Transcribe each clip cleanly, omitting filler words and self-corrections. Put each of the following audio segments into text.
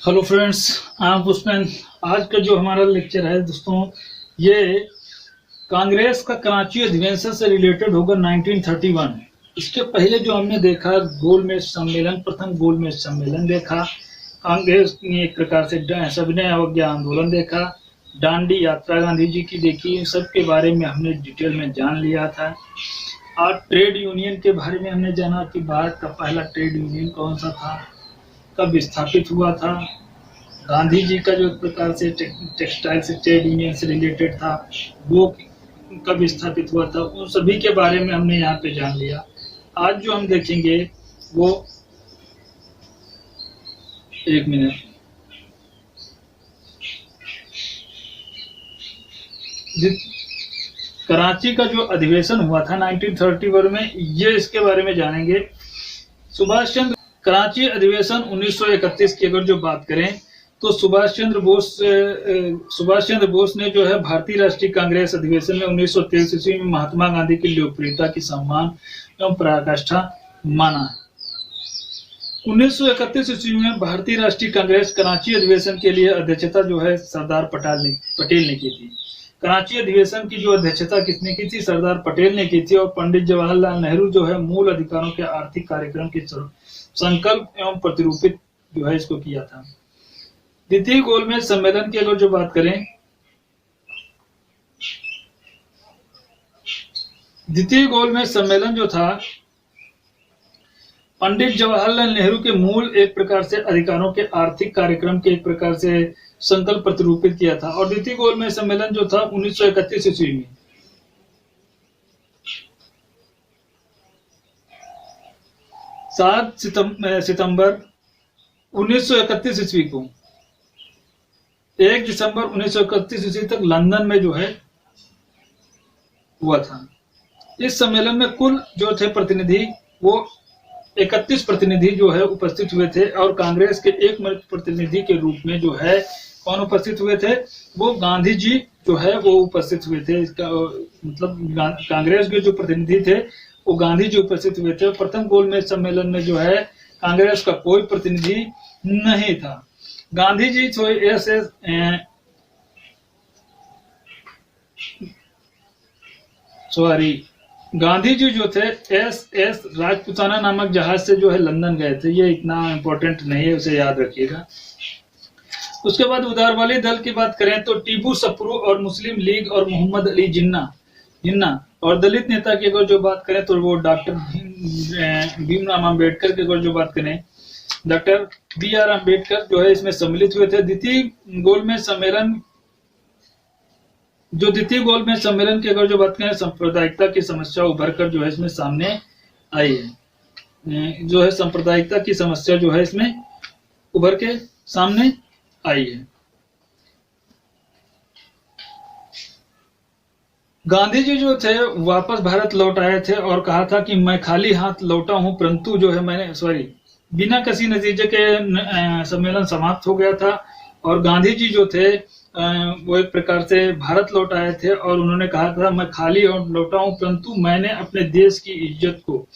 Hello friends, I am पुष्पन। आज का जो हमारा लेक्चर है दोस्तों, ये कांग्रेस का कराची अधिवेशन से रिलेटेड होगा 1931। इसके पहले जो हमने देखा गोलमेज सम्मेलन, प्रथम गोलमेज सम्मेलन देखा, कांग्रेस ने एक प्रकार से सविनय अवज्ञा आंदोलन देखा, दांडी यात्रा गांधी जी की देखी। इन सब के बारे में हमने डिटेल में जान लिया था। आज ट्रेड यूनियन के बारे में हमने जाना कि भारत का पहला ट्रेड यूनियन कौन सा था, कब स्थापित हुआ था, गांधी जी का जो एक प्रकार से टेक्सटाइल से ट्रेड यूनियन से रिलेटेड था वो कब स्थापित हुआ था, उन सभी के बारे में हमने यहाँ पे जान लिया। आज जो हम देखेंगे वो एक मिनट कराची का जो अधिवेशन हुआ था 1931 में, ये इसके बारे में जानेंगे। सुभाष चंद्र कराची अधिवेशन 1931 की अगर जो बात करें तो सुभाष चंद्र बोस ने जो है भारतीय राष्ट्रीय कांग्रेस अधिवेशन में 1923 ईस्वी में महात्मा गांधी की लोकप्रियता की सम्मान एवं पराकाष्ठा माना है। 1931 ईस्वी में भारतीय राष्ट्रीय कांग्रेस कराची अधिवेशन के लिए अध्यक्षता जो है सरदार पटेल ने की थी। कराची अधिवेशन की जो अध्यक्षता किसने की थी? सरदार पटेल ने की थी। और पंडित जवाहरलाल नेहरू जो है मूल अधिकारों के आर्थिक कार्यक्रम के संकल्प एवं प्रतिरूपित जो है इसको किया था। द्वितीय गोलमेज सम्मेलन की अगर जो बात करें, द्वितीय गोलमेज सम्मेलन जो था पंडित जवाहरलाल नेहरू के मूल एक प्रकार से अधिकारों के आर्थिक कार्यक्रम के एक प्रकार से संकल्प प्रतिरूपित किया था। और द्वितीय गोलमेज सम्मेलन जो था 1931 ईस्वी में 7 सितंबर 1931 ईस्वी को 1 दिसंबर 1931 ईस्वी तक लंदन में जो है हुआ था। इस सम्मेलन में कुल जो थे प्रतिनिधि वो 31 प्रतिनिधि जो है उपस्थित हुए थे। और कांग्रेस के एक प्रतिनिधि के रूप में जो है कौन उपस्थित हुए थे? वो गांधी जी जो है वो उपस्थित हुए थे। इसका मतलब कांग्रेस के जो प्रतिनिधि थे वो गांधी जी उपस्थित हुए थे। प्रथम गोलमेज सम्मेलन में जो है कांग्रेस का कोई प्रतिनिधि नहीं था। गांधी जी गांधी जी जो थे एस राजपुताना नामक जहाज से जो है लंदन गए थे। ये इतना इंपॉर्टेंट नहीं है, उसे याद रखिएगा। उसके बाद उदारवादी दल की बात करें तो टीपू सप्रू और मुस्लिम लीग और मोहम्मद अली जिन्ना और दलित नेता की अगर जो बात करें तो वो डॉक्टर भीमराव अम्बेडकर की अगर जो बात करें, डॉक्टर BR अम्बेडकर जो है इसमें सम्मिलित हुए थे। द्वितीय गोलमेज सम्मेलन की अगर जो बात करें, सांप्रदायिकता की समस्या उभर कर जो है इसमें सामने आई है। जो है सांप्रदायिकता की समस्या जो है इसमें उभर के सामने आई है। गांधी जी जो थे वापस भारत लौट आए थे और कहा था कि मैं खाली हाथ लौटा हूं, परंतु जो है बिना किसी नतीजे के सम्मेलन समाप्त हो गया था। और गांधी जी जो थे वो एक प्रकार से भारत लौट आए थे और उन्होंने कहा था मैं खाली लौटा हूं, परंतु मैंने अपने देश की इज्जत को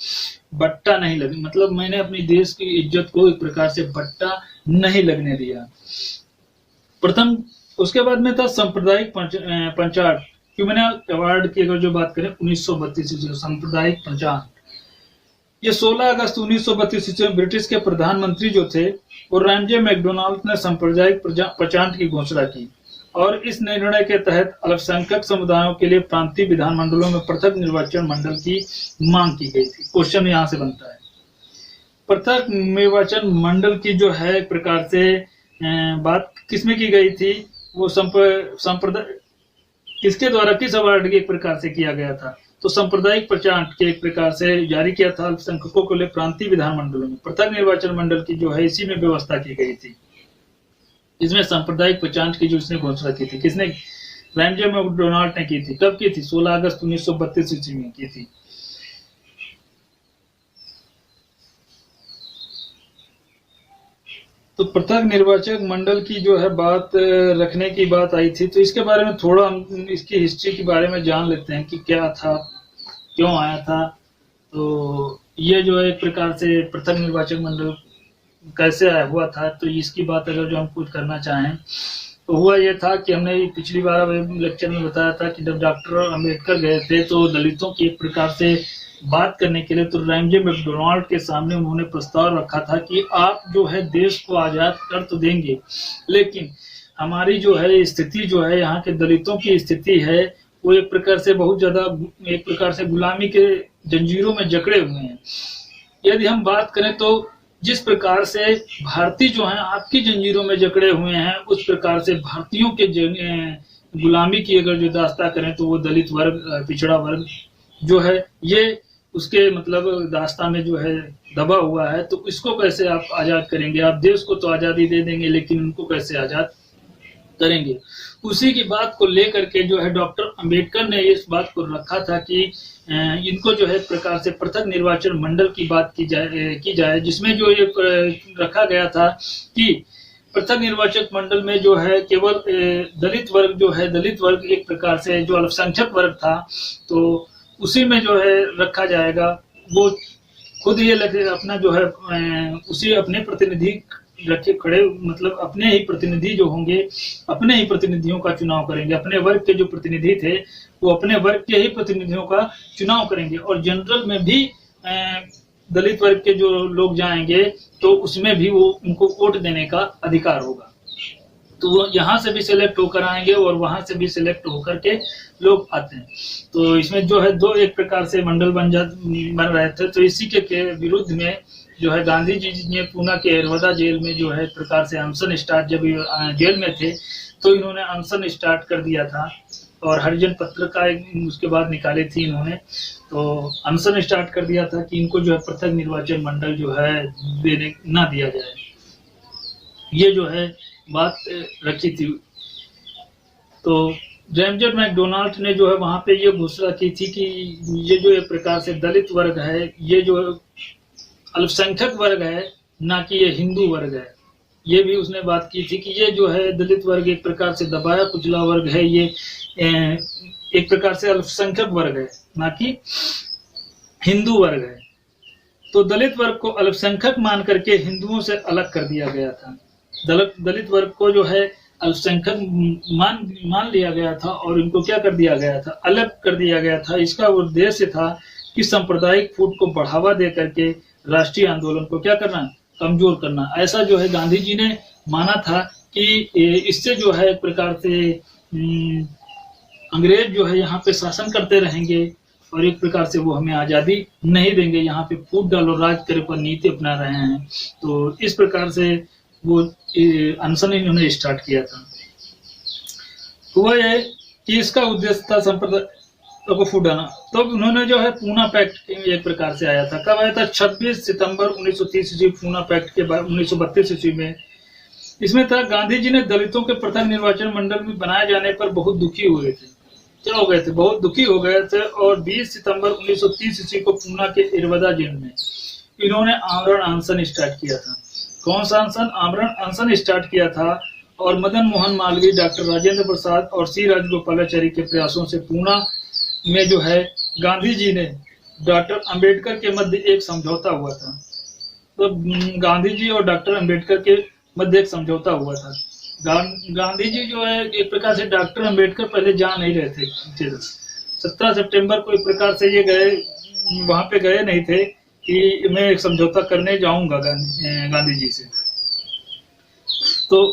बट्टा नहीं लगे, मतलब मैंने अपनी देश की इज्जत को एक प्रकार से बट्टा नहीं लगने दिया। प्रथम उसके बाद में था सांप्रदायिक पंचायत ह्यूमनल अवार्ड की अगर जो बात करें 1932 ईस्वी सांप्रदायिक पंचायत। ये 16 अगस्त 1932 ईस्वी में ब्रिटिश के प्रधानमंत्री जो थे और रैमजे मैकडोनाल्ड ने सांप्रदायिक पंचायत की घोषणा की। और इस निर्णय के तहत अल्पसंख्यक समुदायों के लिए प्रांतीय विधानमंडलों में पृथक निर्वाचन मंडल की मांग की गई थी। क्वेश्चन यहाँ से बनता है, पृथक निर्वाचन मंडल की जो है एक प्रकार से बात किसमें की गई थी? वो संप्रदाय किसके द्वारा, किस अवार्ड के एक प्रकार से किया गया था? तो सांप्रदायिक पंचायत के एक प्रकार से जारी किया था। अल्पसंख्यकों के लिए प्रांतीय विधानमंडलों में पृथक निर्वाचन मंडल की जो है इसी में व्यवस्था की गई थी। इसमें सांप्रदायिक पंचायत की जो इसने घोषणा की थी, किसने? रैमजे मैकडोनाल्ड ने की थी। कब की थी? 16 अगस्त 1932 ईस्वी में की थी। तो पृथक निर्वाचक मंडल की जो है बात रखने की बात आई थी, तो इसके बारे में थोड़ा हम इसकी हिस्ट्री के बारे में जान लेते हैं कि क्या था, क्यों आया था। तो ये जो है एक प्रकार से पृथक निर्वाचक मंडल कैसे हुआ था, तो इसकी बात अगर जो हम कुछ करना चाहें तो हुआ ये था कि हमने पिछली बार लेक्चर में बताया था कि जब डॉक्टर अम्बेडकर गए थे तो दलितों की एक प्रकार से बात करने के लिए तो रैमजे मैकडोनाल्ड के सामने उन्होंने प्रस्ताव रखा था कि आप जो है देश को आजाद कर तो देंगे, लेकिन हमारी जो है स्थिति जो है यहाँ के दलितों की स्थिति है वो एक प्रकार से बहुत ज्यादा एक प्रकार से गुलामी के जंजीरों में जकड़े हुए हैं। यदि हम बात करें तो जिस प्रकार से भारतीय जो हैं आपकी जंजीरों में जकड़े हुए हैं, उस प्रकार से भारतीयों के गुलामी की अगर जो दास्ता करें तो वो दलित वर्ग, पिछड़ा वर्ग जो है ये उसके मतलब दास्ता में जो है दबा हुआ है। तो इसको कैसे आप आजाद करेंगे? आप देश को तो आजादी दे देंगे लेकिन उनको कैसे आजाद करेंगे? उसी की बात को लेकर के जो है डॉक्टर अंबेडकर ने इस बात को रखा था कि इनको जो है प्रकार से पृथक निर्वाचन मंडल की बात की जाए जिसमें जो ये रखा गया था कि पृथक निर्वाचन मंडल में जो है केवल दलित वर्ग जो है, दलित वर्ग एक प्रकार से जो अल्पसंख्यक वर्ग था तो उसी में जो है रखा जाएगा। वो खुद ये लगे अपना जो है उसी अपने प्रतिनिधि रखे खड़े, मतलब अपने ही प्रतिनिधि जो होंगे अपने ही प्रतिनिधियों का चुनाव करेंगे। अपने वर्ग के जो प्रतिनिधि थे वो अपने वर्ग के ही प्रतिनिधियों का चुनाव करेंगे और जनरल में भी दलित वर्ग के जो लोग जाएंगे तो उसमें भी वो उनको वोट देने का अधिकार होगा। तो वो यहाँ से भी सिलेक्ट होकर आएंगे और वहां से भी सिलेक्ट होकर के लोग आते हैं। तो इसमें जो है दो एक प्रकार से मंडल बन रहे थे। तो इसी के विरुद्ध में जो है गांधी जी ने पूना के एरवदा जेल में जो है प्रकार से अनशन स्टार्ट, जब जेल में थे तो इन्होंने अनशन स्टार्ट कर दिया था और हरिजन पत्रिका उसके बाद निकाली थी इन्होंने। तो अनशन स्टार्ट कर दिया था कि इनको जो है पृथक निर्वाचन मंडल जो है देने ना दिया जाए, ये जो है बात रखी थी। तो रैमजे मैकडोनाल्ड ने जो है वहां पे ये घोषणा की थी कि ये जो एक प्रकार से दलित वर्ग है, ये जो अल्पसंख्यक वर्ग है, ना कि ये हिंदू वर्ग है। ये भी उसने बात की थी कि ये जो है दलित वर्ग एक प्रकार से दबाया कुचला वर्ग है, ये एक प्रकार से अल्पसंख्यक वर्ग है, ना कि हिंदू वर्ग है। तो दलित वर्ग को अल्पसंख्यक मान करके हिंदुओं से अलग कर दिया गया था। दलित वर्ग को जो है अल्पसंख्यक मान लिया गया था और इनको क्या कर दिया गया था? अलग कर दिया गया था। इसका उद्देश्य था कि सांप्रदायिक फूट को बढ़ावा दे करके राष्ट्रीय आंदोलन को क्या करना? कमजोर करना। ऐसा जो है गांधी जी ने माना था कि इससे जो है एक प्रकार से अंग्रेज जो है यहाँ पे शासन करते रहेंगे और एक प्रकार से वो हमें आजादी नहीं देंगे, यहाँ पे फूट डालो राज करे पर नीति अपना रहे हैं। तो इस प्रकार से वो अनशन इन्होंने स्टार्ट किया था। हुआ ये कि इसका उद्देश्य था संप्रदाय को फूट डालना। तो उन्होंने जो है पूना पैक्ट एक प्रकार से आया था। कब आया था? 26 सितंबर 1930 ईस्वी पूना पैक्ट के बाद 1932 ईस्वी में। इसमें था गांधी जी ने दलितों के पृथक निर्वाचन मंडल में बनाए जाने पर बहुत दुखी हुए थे। क्या हो गए थे? बहुत दुखी हो गए थे। और 20 सितंबर 1930 ईस्वी को पूना के इरवदा जेल में इन्होंने आमरण अनशन स्टार्ट किया था। कौन सा अनशन? आमरण अनशन स्टार्ट किया था। और मदन मोहन मालवीय, डॉक्टर राजेंद्र प्रसाद और सी राजगोपालाचारी के प्रयासों से पूना में जो है गांधी जी ने डॉक्टर अंबेडकर के मध्य एक समझौता हुआ था। तो गांधी जी और डॉक्टर अंबेडकर के मध्य एक समझौता हुआ था। गांधी जी जो है एक प्रकार से डॉक्टर अंबेडकर पहले जा नहीं रहे थे। 17 सितंबर को एक प्रकार से ये गए, वहां पे गए नहीं थे कि मैं एक समझौता करने जाऊंगा गांधी जी से। तो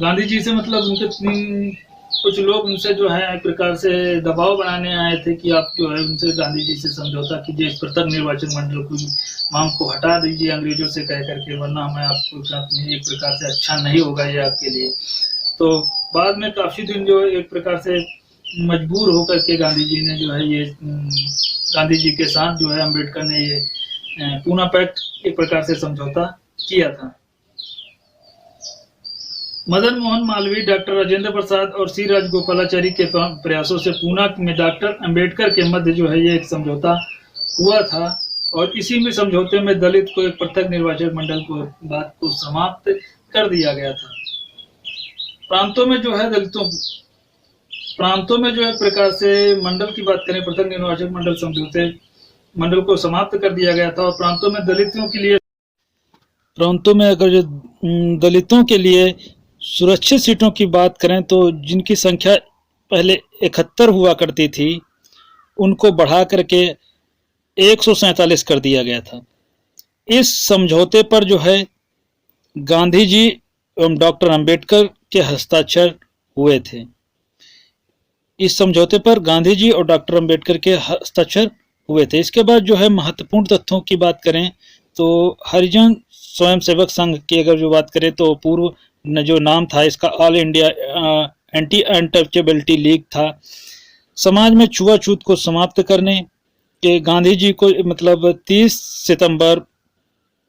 गांधी जी से मतलब उनके कुछ लोग उनसे जो है एक प्रकार से दबाव बनाने आए थे कि आप जो है उनसे गांधी जी से समझौता कीजिए, इस पृथक निर्वाचन मंडल को मांग को हटा दीजिए अंग्रेजों से कह करके, वरना हमें आपको साथ में एक प्रकार से अच्छा नहीं होगा ये आपके लिए। तो बाद में काफी दिन जो एक प्रकार से मजबूर होकर के गांधी जी ने जो है ये गांधी जी के साथ जो है अम्बेडकर ने ये पूना पैक्ट एक प्रकार से समझौता किया था। मदन मोहन मालवीय, डॉक्टर राजेंद्र प्रसाद और सी राजगोपालाचारी के प्रयासों से पूना में डॉक्टर अंबेडकर के मध्य जो है ये एक समझौता हुआ था। और इसी में समझौते में दलित को एक पृथक निर्वाचन मंडल को बात को समाप्त कर दिया गया था। प्रांतों में जो है प्रांतों में जो है प्रकार से मंडल की बात करें, पृथक निर्वाचन मंडल समझौते मंडल को समाप्त कर दिया गया था और प्रांतों में दलितों के लिए परंतु में अगर जो दलितों के लिए सुरक्षित सीटों की बात करें तो जिनकी संख्या पहले 71 हुआ करती थी उनको बढ़ा करके 147 कर दिया गया था। इस समझौते पर जो है गांधी जी एवं डॉक्टर अंबेडकर के हस्ताक्षर हुए थे। इस समझौते पर गांधी जी और डॉक्टर अंबेडकर के हस्ताक्षर हुए थे। इसके बाद जो है महत्वपूर्ण तथ्यों की बात करें तो हरिजन स्वयंसेवक संघ की अगर जो बात करें तो पूर्व जो नाम था इसका all India anti untouchability league था। समाज में छुआछूत को समाप्त करने के गांधी जी को मतलब 30 सितंबर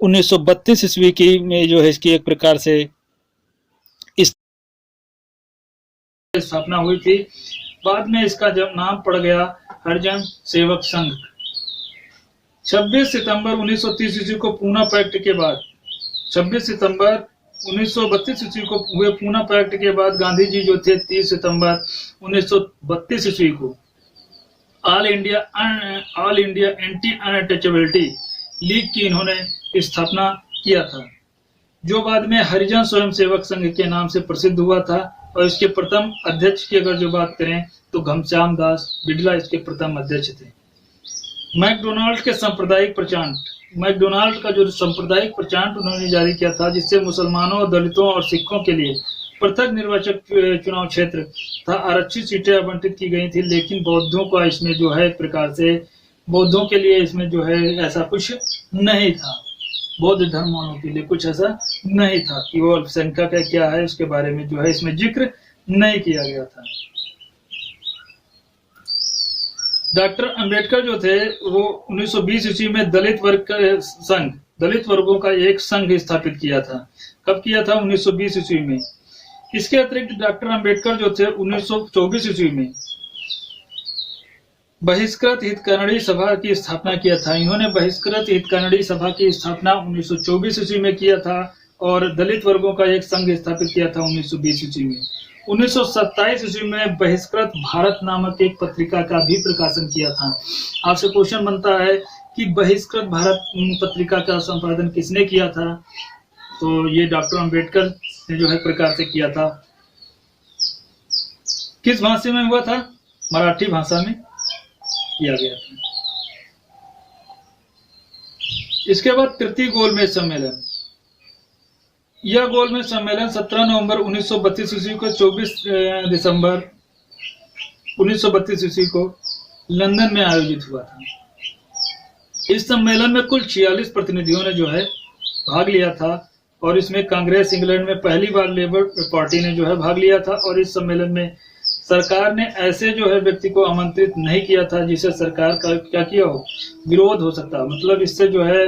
1932 ईस्वी की में जो है इसकी एक प्रकार से स्थापना हुई थी। बाद में इसका जब नाम पड़ गया हरिजन सेवक संघ। 26 सितंबर 1930 ईस्वी को पूना पैक्ट के बाद 26 सितंबर 1932 ईस्वी को हुए पूना पैक्ट के बाद गांधी जी जो थे 30 सितंबर 1932 ईस्वी को all India anti untouchability league की इन्होंने स्थापना किया था, जो बाद में हरिजन स्वयंसेवक संघ के नाम से प्रसिद्ध हुआ था। और इसके प्रथम अध्यक्ष की अगर जो बात करें तो घनश्याम दास बिड़ला इसके प्रथम अध्यक्ष थे। मैकडोनाल्ड के सांप्रदायिक प्रचार, मैकडोनाल्ड का जो सांप्रदायिक प्रचार उन्होंने जारी किया था जिससे मुसलमानों, दलितों और सिखों के लिए पृथक निर्वाचक चुनाव क्षेत्र था आरक्षित सीटें आवंटित की गई थी, लेकिन बौद्धों का इसमें जो है एक प्रकार से बौद्धों के लिए इसमें जो है ऐसा कुछ नहीं था। बौद्ध धर्म वालों के लिए कुछ ऐसा नहीं था कि वो अल्पसंख्यक है क्या है उसके बारे में जो है इसमें जिक्र नहीं किया गया था। डॉक्टर अंबेडकर जो थे वो 1920 ईस्वी में दलित वर्ग का संघ, दलित वर्गों का एक संघ स्थापित किया था। कब किया था? 1920 ईस्वी में। इसके अतिरिक्त डॉक्टर अंबेडकर जो थे 1924 ईस्वी में बहिष्कृत हितकांडी सभा की स्थापना किया था। इन्होंने बहिष्कृत हितकांडी सभा की स्थापना 1924 ईस्वी में किया था और दलित वर्गों का एक संघ स्थापित किया था 1920 ईस्वी में। 1927 ईस्वी में बहिष्कृत भारत नामक एक पत्रिका का भी प्रकाशन किया था। आपसे क्वेश्चन बनता है कि बहिष्कृत भारत पत्रिका का संपादन किसने किया था? तो ये डॉक्टर अंबेडकर ने जो है प्रकार से किया था। किस भाषा में हुआ था? मराठी भाषा में किया गया था। इसके बाद तृतीय गोलमेज सम्मेलन। यह गोलमेज सम्मेलन 17 नवंबर 1932 ईस्वी को 24 दिसंबर 1932 ईस्वी को लंदन में आयोजित हुआ था। इस सम्मेलन में कुल 46 प्रतिनिधियों ने जो है भाग लिया था और इसमें कांग्रेस इंग्लैंड में पहली बार लेबर पार्टी ने जो है भाग लिया था। और इस सम्मेलन में सरकार ने ऐसे जो है व्यक्ति को आमंत्रित नहीं किया था जिसे सरकार का क्या किया हो, विरोध हो सकता। मतलब इससे जो है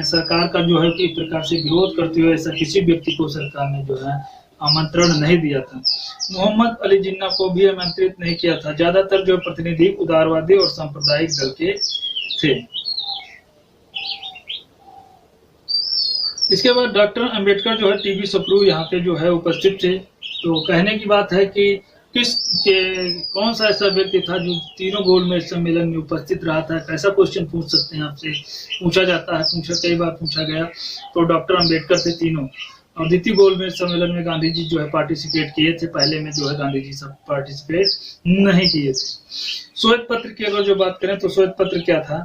सरकार का जो है कि प्रकार से विरोध करते हुए ऐसा किसी व्यक्ति को सरकार ने जो है आमंत्रण नहीं दिया था। मोहम्मद अली जिन्ना को भी आमंत्रित नहीं किया था। ज्यादातर जो प्रतिनिधि उदारवादी और सांप्रदायिक दल के थे। इसके बाद डॉक्टर अंबेडकर जो है टीवी सप्रू यहाँ पे जो है उपस्थित थे। तो कहने की बात है कि कौन सा ऐसा व्यक्ति था जो तीनों गोलमेज सम्मेलन में उपस्थित रहा था? ऐसा क्वेश्चन पूछ सकते हैं आपसे, पूछा जाता है, कई बार पूछा गया। तो डॉक्टर अंबेडकर थे तीनों। और द्वितीय गोलमेज सम्मेलन में गांधी जी जो है पार्टिसिपेट किए थे, पहले में जो है गांधी जी सब पार्टिसिपेट नहीं किए थे। श्वेत पत्र की अगर जो बात करें तो श्वेत पत्र क्या था?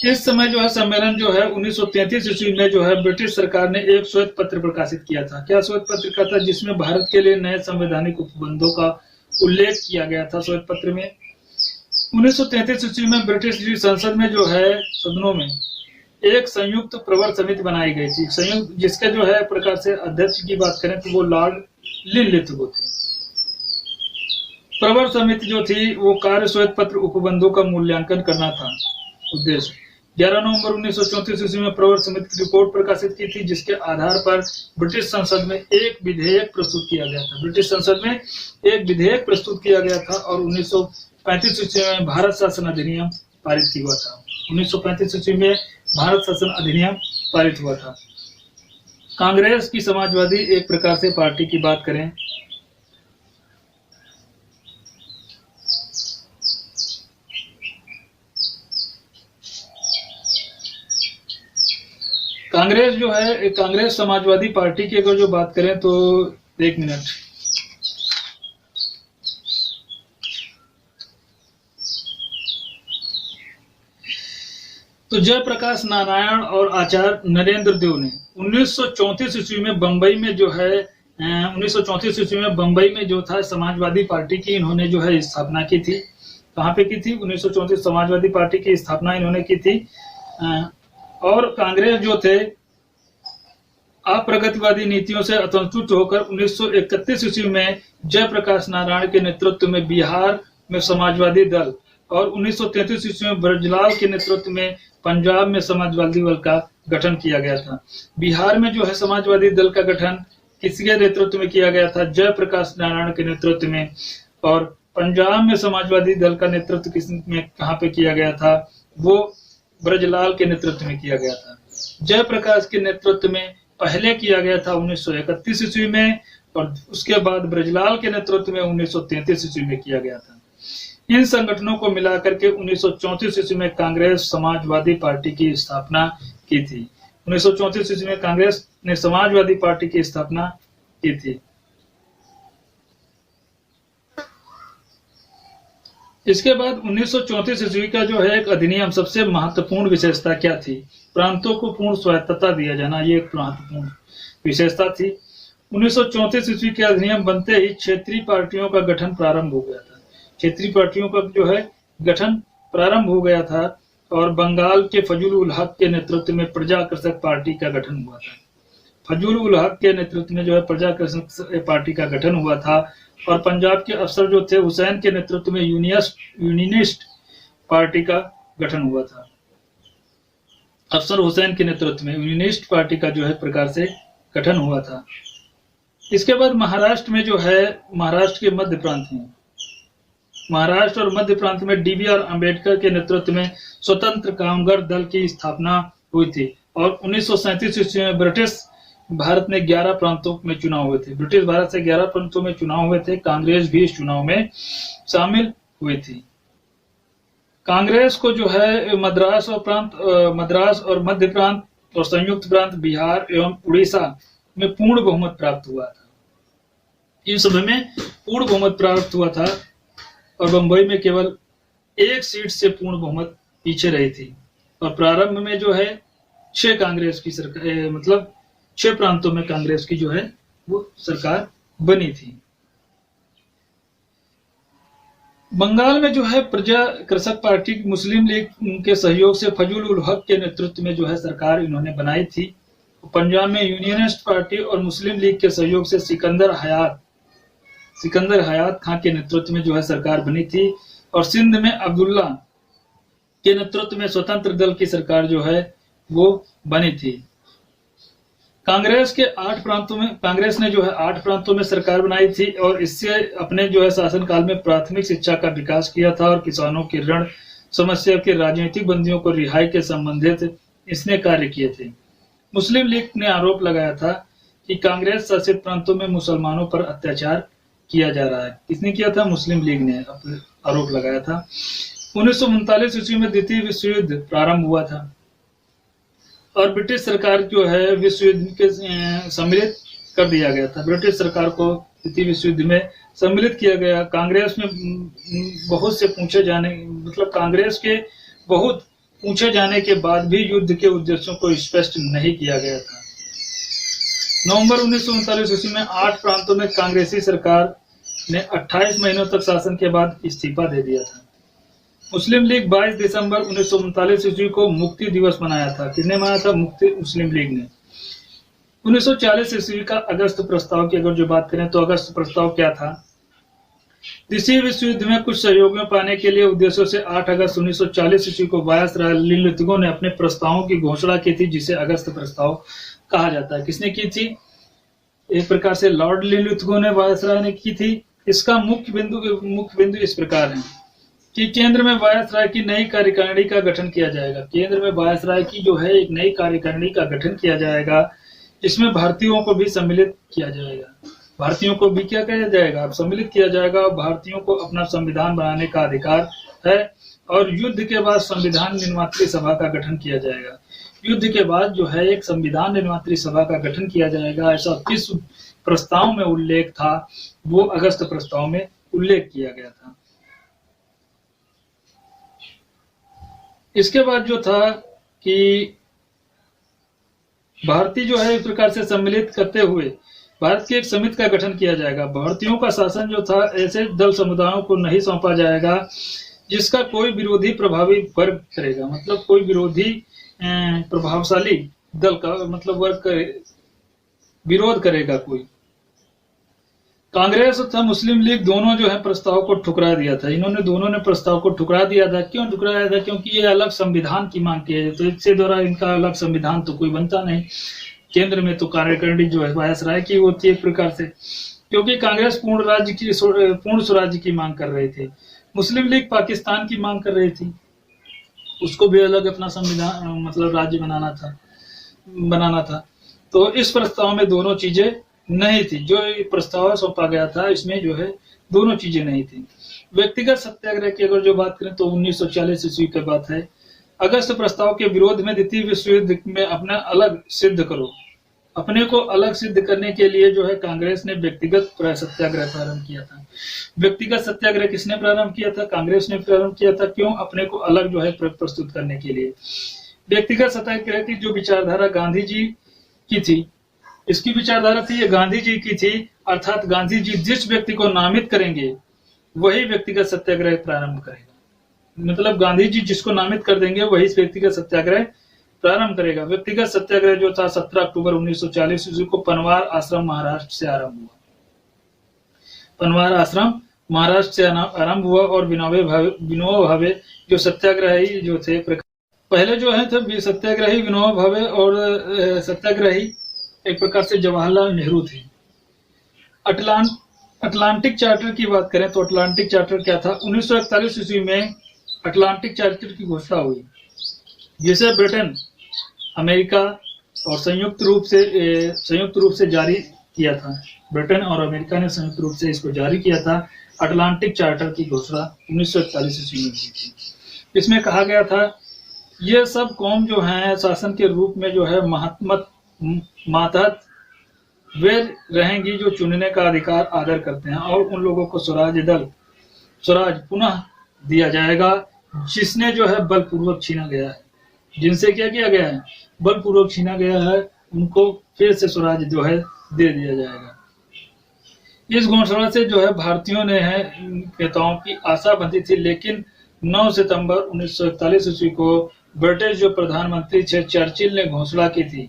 इस समय जो है सम्मेलन जो है 1933 ईस्वी में जो है ब्रिटिश सरकार ने एक श्वेत पत्र प्रकाशित किया था। क्या श्वेत पत्र का था? जिसमें भारत के लिए नए संवैधानिक उपबंधों का उल्लेख किया गया था श्वेत पत्र में। 1933 ईस्वी में ब्रिटिश संसद में जो है सदनों में एक संयुक्त प्रवर समिति बनाई गई थी। संयुक्त जिसके जो है प्रकार से अध्यक्ष की बात करें तो वो लॉर्ड लिनलिथगो थे। प्रवर समिति जो थी वो कार्य श्वेत पत्र उपबंधों का मूल्यांकन करना था उद्देश्य। 11 नवंबर 1934 ईस्वी में प्रवर समिति की रिपोर्ट प्रकाशित की थी, जिसके आधार पर ब्रिटिश संसद में एक विधेयक प्रस्तुत किया गया था। ब्रिटिश संसद में एक विधेयक प्रस्तुत किया गया था और 1935 ईस्वी में भारत शासन अधिनियम पारित हुआ था। 1935 ईस्वी में भारत शासन अधिनियम पारित हुआ था। कांग्रेस की समाजवादी एक प्रकार से पार्टी की बात करें कांग्रेस कांग्रेस जो है, कांग्रेस समाजवादी पार्टी की अगर जो बात करें तो 1 मिनट, तो जयप्रकाश नारायण और आचार्य नरेंद्र देव ने 1934 ईस्वी में बंबई में जो है 1934 ईस्वी में बंबई में जो था समाजवादी पार्टी की इन्होंने जो है स्थापना की थी। कहाँ पे की थी? 1934 समाजवादी पार्टी की स्थापना इन्होंने की थी। और कांग्रेस जो थे अप्रगतिवादी नीतियों से असंतुष्ट होकर 1931 ईस्वी में जयप्रकाश नारायण के नेतृत्व में बिहार में समाजवादी दल और 1933 ईस्वी में ब्रजलाल के नेतृत्व में पंजाब में समाजवादी दल का गठन किया गया था। बिहार में जो है समाजवादी दल का गठन किसके नेतृत्व में किया गया था? जयप्रकाश नारायण के नेतृत्व में। और पंजाब में समाजवादी दल का नेतृत्व किस में कहाँ पे किया गया था? वो ब्रजलाल के नेतृत्व में किया गया था। जयप्रकाश के नेतृत्व में पहले किया गया था 1931 ईस्वी में, और उसके बाद ब्रजलाल के नेतृत्व में 1933 ईस्वी में किया गया था। इन संगठनों को मिलाकर के 1934 ईस्वी में कांग्रेस समाजवादी पार्टी की स्थापना की थी। 1934 ईस्वी में कांग्रेस ने समाजवादी पार्टी की स्थापना की थी। इसके बाद 1934 ईस्वी का जो है एक अधिनियम, सबसे महत्वपूर्ण विशेषता क्या थी? प्रांतों को पूर्ण स्वायत्तता दिया जाना, ये एक महत्वपूर्ण विशेषता थी। 1934 ईस्वी के अधिनियम बनते ही क्षेत्रीय पार्टियों का गठन प्रारंभ हो गया था। क्षेत्रीय पार्टियों का जो है गठन प्रारंभ हो गया था और बंगाल के फजल उल हक के नेतृत्व में प्रजा कृषक पार्टी का गठन हुआ था। फजल उल हक के नेतृत्व में जो है प्रजा कृषक पार्टी का गठन हुआ था। और पंजाब के अफसर जो थे हुसैन के नेतृत्व में यूनियनिस्ट पार्टी का गठन हुआ था। अफसर हुसैन के नेतृत्व में यूनियनिस्ट पार्टी का जो है प्रकार से गठन हुआ था। इसके बाद महाराष्ट्र में जो है, महाराष्ट्र के मध्य प्रांत में, महाराष्ट्र और मध्य प्रांत में DBR अम्बेडकर के नेतृत्व में स्वतंत्र कामगार दल की स्थापना हुई थी। और 1937 ईस्वी में ब्रिटिश भारत में 11 प्रांतों में चुनाव हुए थे। ब्रिटिश भारत से 11 प्रांतों में चुनाव हुए थे। कांग्रेस भी इस चुनाव में शामिल हुई थी। कांग्रेस को जो है मद्रास और मध्य प्रांत और संयुक्त प्रांत बिहार एवं उड़ीसा में पूर्ण बहुमत प्राप्त हुआ था। इन सभी में पूर्ण बहुमत प्राप्त हुआ था और बंबई में केवल 1 सीट से पूर्ण बहुमत पीछे रही थी। और प्रारंभ में जो है 6 कांग्रेस की सरकार, मतलब 6 प्रांतों में कांग्रेस की जो है वो सरकार बनी थी। बंगाल में जो है प्रजा कृषक पार्टी मुस्लिम लीग के सहयोग से फजल उल हक के नेतृत्व में जो है सरकार इन्होंने बनाई थी। पंजाब में यूनियनिस्ट पार्टी और मुस्लिम लीग के सहयोग से सिकंदर हयात खां के नेतृत्व में जो है सरकार बनी थी। और सिंध में अब्दुल्ला के नेतृत्व में स्वतंत्र दल की सरकार जो है वो बनी थी। कांग्रेस ने जो है 8 प्रांतों में सरकार बनाई थी और इससे अपने जो है शासनकाल में प्राथमिक शिक्षा का विकास किया था और किसानों की ऋण समस्या के राजनीतिक बंदियों को रिहाई के संबंधित इसने कार्य किए थे। मुस्लिम लीग ने आरोप लगाया था कि कांग्रेस शासित प्रांतों में मुसलमानों पर अत्याचार किया जा रहा है। किसने किया था? मुस्लिम लीग ने आरोप लगाया था। 1939 ईस्वी में द्वितीय विश्व युद्ध प्रारंभ हुआ था और ब्रिटिश सरकार जो है विश्व युद्ध के सम्मिलित कर दिया गया था। ब्रिटिश सरकार को द्वितीय विश्व युद्ध में सम्मिलित किया गया। कांग्रेस में बहुत से कांग्रेस के बहुत पूछे जाने के बाद भी युद्ध के उद्देश्यों को स्पष्ट नहीं किया गया था। नवंबर 1939 ईस्वी में 8 प्रांतों में कांग्रेसी सरकार ने 28 महीनों तक शासन के बाद इस्तीफा दे दिया था। मुस्लिम लीग 22 दिसंबर 1939 ईस्वी को मुक्ति दिवस मनाया था। किसने मनाया था? मुस्लिम लीग ने। 1940 ईस्वी का अगस्त प्रस्ताव की अगर जो बात करें तो अगस्त प्रस्ताव क्या था? द्वितीय विश्व युद्ध में कुछ सहयोग पाने के लिए उद्देश्यों से 8 अगस्त 1940 ईस्वी को वायसराय लिनलिथगो ने अपने प्रस्तावों की घोषणा की थी, जिसे अगस्त प्रस्ताव कहा जाता है। किसने की थी? एक प्रकार से लॉर्ड लिनलिथगो ने वायसराय ने की थी। इसका मुख्य बिंदु इस प्रकार है कि केंद्र में वायसराय की नई कार्यकारिणी का गठन किया जाएगा। केंद्र में वायसराय की जो है एक नई कार्यकारिणी का गठन किया जाएगा, जिसमें भारतीयों को भी सम्मिलित किया जाएगा। भारतीयों को भी क्या किया जाएगा? सम्मिलित किया जाएगा। और भारतीयों को अपना संविधान बनाने का अधिकार है और युद्ध के बाद संविधान निर्मात्री सभा का गठन किया जाएगा। युद्ध के बाद जो है एक संविधान निर्मात्री सभा का गठन किया जाएगा, ऐसा किस प्रस्ताव में उल्लेख था, वो अगस्त प्रस्ताव में उल्लेख किया गया था। इसके बाद जो था कि भारतीय जो है इस प्रकार से सम्मिलित करते हुए भारत की एक समिति का गठन किया जाएगा। भारतीयों का शासन जो था ऐसे दल समुदायों को नहीं सौंपा जाएगा जिसका कोई विरोधी प्रभावी वर्ग करेगा, मतलब कोई विरोधी प्रभावशाली दल का मतलब वर्ग विरोध करेगा कोई। कांग्रेस तथा मुस्लिम लीग दोनों जो है प्रस्ताव को ठुकरा दिया था। इन्होंने दोनों ने प्रस्ताव को ठुकरा दिया था। क्यों ठुकराया था? क्योंकि ये अलग संविधान की मांग की है, तो इससे द्वारा इनका अलग संविधान तो कोई बनता नहीं। केंद्र में तो कार्यकारिणी जो है वायसराय की होती है एक प्रकार से, क्योंकि कांग्रेस पूर्ण स्वराज्य की मांग कर रहे थे। मुस्लिम लीग पाकिस्तान की मांग कर रही थी, उसको भी अलग अपना संविधान मतलब राज्य बनाना था। तो इस प्रस्ताव में दोनों चीजें नहीं थी। जो प्रस्ताव सौंपा गया था इसमें जो है दोनों चीजें नहीं थी। व्यक्तिगत सत्याग्रह की अगर जो बात करें तो 1940 ईस्वी की बात है। अगस्त प्रस्ताव के विरोध में द्वितीय विश्व युद्ध में अपना अलग सिद्ध करो, अपने को अलग सिद्ध करने के लिए जो है कांग्रेस ने व्यक्तिगत सत्याग्रह प्रारंभ किया था। व्यक्तिगत सत्याग्रह किसने प्रारंभ किया था? कांग्रेस ने प्रारंभ किया था। क्यों? अपने को अलग जो है प्रस्तुत करने के लिए। व्यक्तिगत सत्याग्रह की जो विचारधारा गांधी जी की थी, इसकी विचारधारा थी ये गांधी जी की थी, अर्थात गांधी जी जिस व्यक्ति को नामित करेंगे वही व्यक्तिगत सत्याग्रह प्रारंभ करेगा। मतलब गांधी जी जिसको नामित कर देंगे वही व्यक्तिगत सत्याग्रह प्रारंभ करेगा। व्यक्तिगत सत्याग्रह जो था 17 अक्टूबर 1940 ईस्वी को पनवार आश्रम महाराष्ट्र से आरंभ हुआ। पनवार आश्रम महाराष्ट्र से आरंभ हुआ और विनोबा भावे जो सत्याग्रही जो थे, पहले जो है थे सत्याग्रही विनोबा भावे और सत्याग्रही एक प्रकार से जवाहरलाल नेहरू थे। अटलांटिक चार्टर की बात करें तो अटलांटिक चार्टर क्या था? 1941 ईस्वी में अटलांटिक चार्टर की घोषणा हुई, जिसे ब्रिटेन, अमेरिका और संयुक्त रूप से जारी किया था। ब्रिटेन और अमेरिका ने संयुक्त रूप से इसको जारी किया था। अटलांटिक चार्टर की घोषणा 1941 ईस्वी में हुई थी। इसमें कहा गया था ये सब कौम जो है शासन के रूप में जो है मातहत वे रहेंगी जो चुनने का अधिकार आदर करते हैं, और उन लोगों को स्वराज पुनः दिया जाएगा जिसने जो है बलपूर्वक छीना गया है, जिनसे क्या किया गया है? बलपूर्वक छीना गया है, उनको फिर से स्वराज जो है दे दिया जाएगा। इस घोषणा से जो है भारतीयों ने है नेताओं की आशा बंधी थी, लेकिन 9 सितंबर 1941 ईस्वी को ब्रिटिश जो प्रधानमंत्री थे चर्चिल ने घोषणा की थी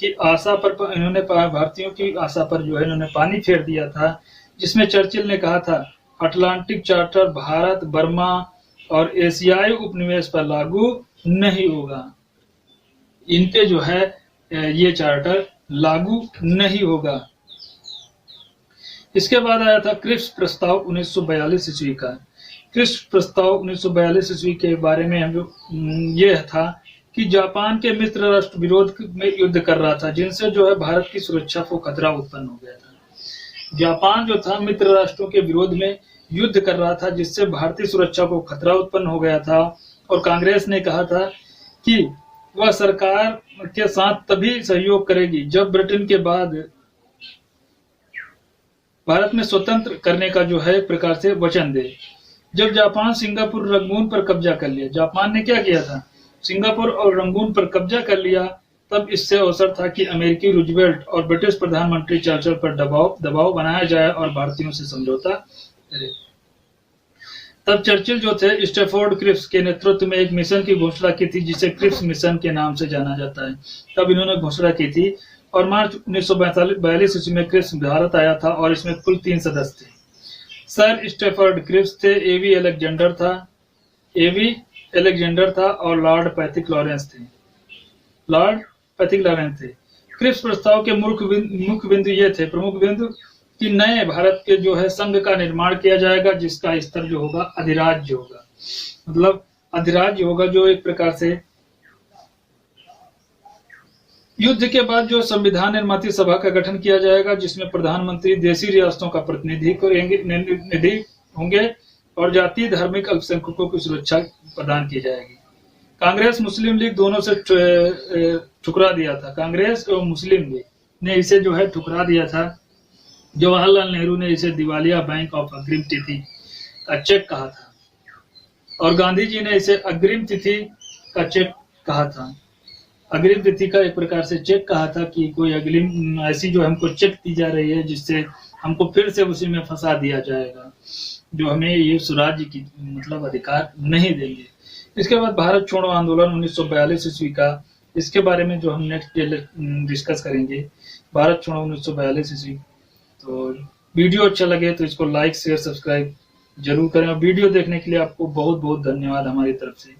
कि आशा पर इन्होंने भारतीयों की आशा पर जो है इन्होंने पानी फेर दिया था, जिसमें चर्चिल ने कहा था अटलांटिक चार्टर भारत, बर्मा और एशियाई उपनिवेश पर लागू नहीं होगा। इन पे जो है ये चार्टर लागू नहीं होगा। इसके बाद आया था क्रिप्स प्रस्ताव 1942 ईस्वी का। क्रिप्स प्रस्ताव 1942 ईस्वी के बारे में हम जो ये था कि जापान के मित्र राष्ट्र विरोध में युद्ध कर रहा था, जिनसे जो है भारत की सुरक्षा को खतरा उत्पन्न हो गया था। जापान जो था मित्र राष्ट्रों के विरोध में युद्ध कर रहा था, जिससे भारतीय सुरक्षा को खतरा उत्पन्न हो गया था। और कांग्रेस ने कहा था कि वह सरकार के साथ तभी सहयोग करेगी जब ब्रिटेन के बाद भारत में स्वतंत्र करने का जो है प्रकार से वचन दे। जब जापान सिंगापुर रंगून पर कब्जा कर लिया, जापान ने क्या किया था? सिंगापुर और रंगून पर कब्जा कर लिया। तब इससे अवसर था कि अमेरिकी रूजवेल्ट और ब्रिटिश प्रधानमंत्री चर्चिल पर दबाव बनाया जाए और भारतीयों से समझौता करे। तब चर्चिल जो थे स्टैफोर्ड क्रिप्स के नेतृत्व में एक मिशन की घोषणा की थी, जिसे क्रिप्स मिशन के नाम से जाना जाता है। तब इन्होंने घोषणा की थी और मार्च 1942 ईस्वी में क्रिप्स भारत आया था और इसमें कुल 3 सदस्य थे। सर स्टैफोर्ड क्रिप्स थे, एवी अलेक्जेंडर था और लॉर्ड पैथिक लॉरेंस थे। क्रिप्स प्रस्ताव के मुख्य बिंदु ये थे, प्रमुख बिंदु कि नए भारत के जो है संघ का निर्माण किया जाएगा, जिसका स्तर जो होगा अधिराज्य होगा। मतलब अधिराज्य होगा, जो एक प्रकार से युद्ध के बाद जो संविधान निर्माती सभा का गठन किया जाएगा, जिसमें प्रधानमंत्री देशी रियासतों का प्रतिनिधि होंगे और जातीय धार्मिक अल्पसंख्यकों की सुरक्षा प्रदान की जाएगी। कांग्रेस मुस्लिम लीग दोनों से ठुकरा दिया था। कांग्रेस और मुस्लिम लीग ने इसे जो है ठुकरा दिया था। जवाहरलाल नेहरू ने इसे दिवालिया बैंक ऑफ अग्रिम तिथि का चेक कहा था और गांधी जी ने इसे अग्रिम तिथि का चेक कहा था। अग्रिम तिथि का एक प्रकार से चेक कहा था कि कोई अग्रिम ऐसी जो हमको चेक दी जा रही है जिससे हमको फिर से उसी में फंसा दिया जाएगा, जो हमें ये स्वराज्य की मतलब अधिकार नहीं देंगे। इसके बाद भारत छोड़ो आंदोलन 1942 ईस्वी का, इसके बारे में जो हम नेक्स्ट डिस्कस करेंगे, भारत छोड़ो 1942 ईस्वी। तो वीडियो अच्छा लगे तो इसको लाइक शेयर सब्सक्राइब जरूर करें और वीडियो देखने के लिए आपको बहुत बहुत धन्यवाद हमारी तरफ से।